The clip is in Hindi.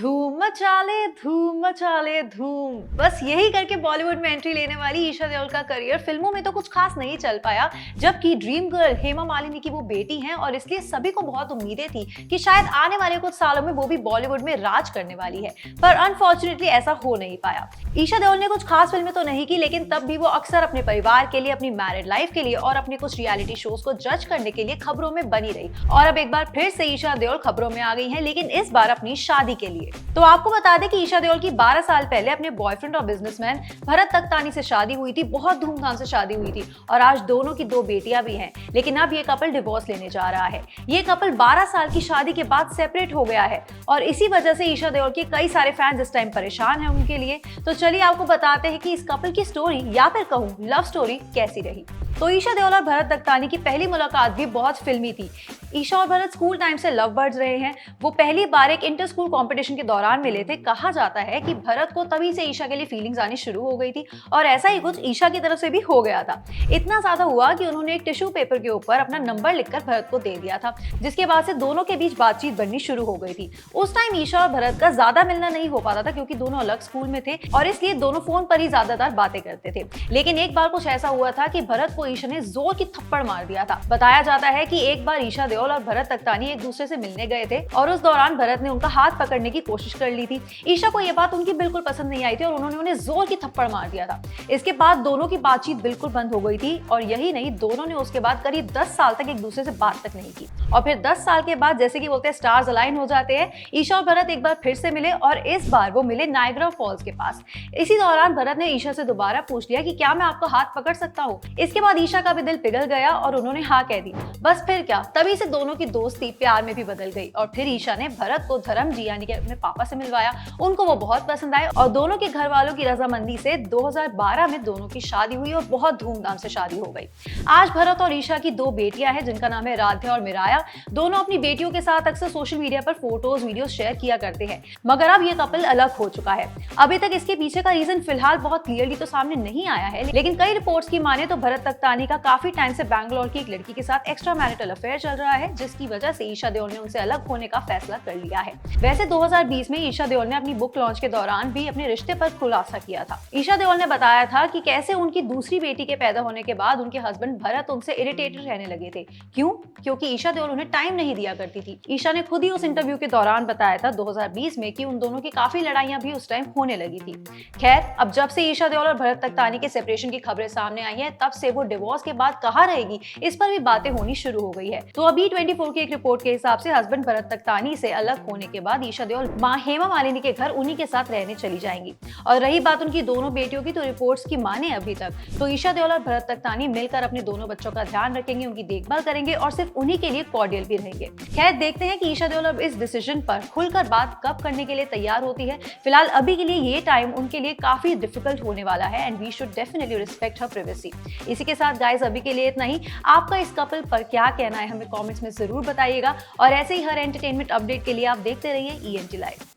धूम मचा ले धूम। बस यही करके बॉलीवुड में एंट्री लेने वाली ईशा देओल का करियर फिल्मों में तो कुछ खास नहीं चल पाया, जबकि ड्रीम गर्ल हेमा मालिनी की वो बेटी हैं और इसलिए सभी को बहुत उम्मीदें थी कि शायद आने वाले कुछ सालों में वो भी बॉलीवुड में राज करने वाली है, पर अनफॉर्चुनेटली ऐसा हो नहीं पाया। ईशा देओल ने कुछ खास फिल्में तो नहीं की, लेकिन तब भी वो अक्सर अपने परिवार के लिए, अपनी मैरिड लाइफ के लिए और अपने कुछ रियलिटी शोज को जज करने के लिए खबरों में बनी रही। और अब एक बार फिर से ईशा देओल खबरों में आ गई हैं, लेकिन इस बार अपनी शादी के लिए। तो आपको बता दें कि ईशा देओल की 12 साल पहले अपने बॉयफ्रेंड और बिजनेसमैन भरत तख्तानी से शादी हुई थी। बहुत धूमधाम से शादी हुई थी और आज दोनों की 2 बेटियां भी हैं, लेकिन अब ये कपल डिवोर्स लेने जा रहा है। ये कपल 12 साल की शादी के बाद सेपरेट हो गया है और इसी वजह से ईशा देओल के कई सारे फैंस इस टाइम परेशान हैं उनके लिए। तो चलिए आपको बताते हैं कि इस कपल की स्टोरी या फिर कहूँ लव स्टोरी कैसी रही। तो ईशा देओल और भरत तख्तानी की पहली मुलाकात भी बहुत फिल्मी थी। ईशा और भरत स्कूल टाइम से लव बर्ड्स रहे हैं। वो पहली बार एक इंटर स्कूल कंपटीशन के दौरान मिले थे। कहा जाता है कि भरत को तभी से ईशा के लिए फीलिंग्स आनी शुरू हो गई थी और ऐसा ही कुछ ईशा की तरफ से भी हो गया था। इतना ज्यादा हुआ कि उन्होंने एक टिश्यू पेपर के ऊपर अपना नंबर लिखकर भरत को दे दिया था, जिसके बाद से दोनों के बीच बातचीत बननी शुरू हो गई थी। उस टाइम ईशा और भरत का ज्यादा मिलना नहीं हो पाता था क्योंकि दोनों अलग स्कूल में थे और इसलिए दोनों फोन पर ही ज्यादातर बातें करते थे। लेकिन एक बार कुछ ऐसा हुआ था कि भरत को ईशा ने जोर की थप्पड़ मार दिया था। बताया जाता है कि एक बार ईशा देओल और भरत तख्तानी एक दूसरे से मिलने गए थे और उस दौरान भरत ने उनका हाथ पकड़ने की कोशिश कर ली थी। ईशा को यह बात उनकी बिल्कुल पसंद नहीं आई थी और उन्होंने उन्हें जोर की थप्पड़ मार दिया था। इसके बाद दोनों की बातचीत बिल्कुल बंद हो गई थी और यही नहीं, दोनों ने उसके बाद करीब 10 साल तक एक दूसरे से बात तक नहीं की। और फिर 10 साल के बाद जैसे कि बोलते हैं स्टार्स अलाइन हो जाते हैं, ईशा और भरत एक बार फिर से मिले और इस बार वो मिले नायग्रा फॉल्स के पास। इसी दौरान भरत ने ईशा से दोबारा पूछ लिया कि क्या मैं आपका हाथ पकड़ सकता हूँ। इसके बाद ईशा का भी दिल पिघल गया और उन्होंने हाँ कह दी। बस फिर क्या, तभी से दोनों की दोस्ती प्यार में भी बदल गई और फिर ईशा ने भरत को धर्म जी यानी कि अपने पापा से मिलवाया। उनको वो बहुत पसंद आए और दोनों के घर वालों की रजामंदी से 2012 में दोनों की शादी हुई और बहुत धूमधाम से शादी हो गई। आज भरत और ईशा की 2 बेटियां हैं जिनका नाम है राध्या और मिराया। दोनों अपनी बेटियों के साथ अक्सर सोशल मीडिया पर फोटोज वीडियोस शेयर किया करते हैं, मगर अब ये कपल अलग हो चुका है। अभी तक इसके पीछे का रीजन फिलहाल बहुत क्लियरली तो सामने नहीं आया है, लेकिन कई रिपोर्ट्स की माने तो भरत तख्तानी का काफी टाइम से बैंगलोर की एक लड़की के साथ एक्स्ट्रा मैरिटल अफेयर चल रहा है, जिसकी वजह से ईशा देओल ने उनसे अलग होने का फैसला कर लिया है। वैसे 2020 में ईशा देओल ने अपनी बुक लॉन्च के दौरान भी अपने रिश्ते पर खुलासा किया था। ईशा देओल ने बताया था कि कैसे उनकी दूसरी बेटी के पैदा होने के बाद उनके हस्बैंड भरत उनसे इरिटेटेड रहने लगे थे। क्यों? क्योंकि ईशा देओल उन्हें टाइम नहीं दिया करती थी। ईशा ने खुद ही उस इंटरव्यू के दौरान बताया था 2020 में कि उन दोनों की काफी लड़ाइयां भी उस टाइम होने लगी थी। खैर, अब जब से ईशा देओल और भरत तख्तानी के सेपरेशन की खबरें सामने आई हैं, तब से वो डिवोर्स के बाद कहाँ रहेगी इस पर भी बातें होनी शुरू हो गई है। तो अभी 24 की एक रिपोर्ट के हिसाब से हस्बैंड भरत तख्तानी से अलग होने के बाद ईशा देओल मां हेमा मालिनी के घर उन्हीं के साथ रहने चली जाएंगी। और रही बात उनकी दोनों बेटियों की, तो रिपोर्ट्स की माने अभी तक तो ईशा देओल और भरत तख्तानी मिलकर अपने दोनों बच्चों का ध्यान रखेंगे, उनकी देखभाल करेंगे और सिर्फ उन्हीं के लिए कॉर्डियल भी रहेंगे। खैर, देखते हैं कि ईशा देओल अब इस डिसीजन पर खुलकर बात कब करने के लिए तैयार होती है। फिलहाल अभी के लिए ये टाइम उनके लिए काफी डिफिकल्ट होने वाला है and we should definitely respect her privacy. इसी के साथ गाइस, अभी के लिए इतना ही। आपका इस कपल पर क्या कहना है हमें कमेंट्स में जरूर बताइएगा और ऐसे ही हर एंटरटेनमेंट अपडेट के लिए आप देखते रहिए ENT लाइव।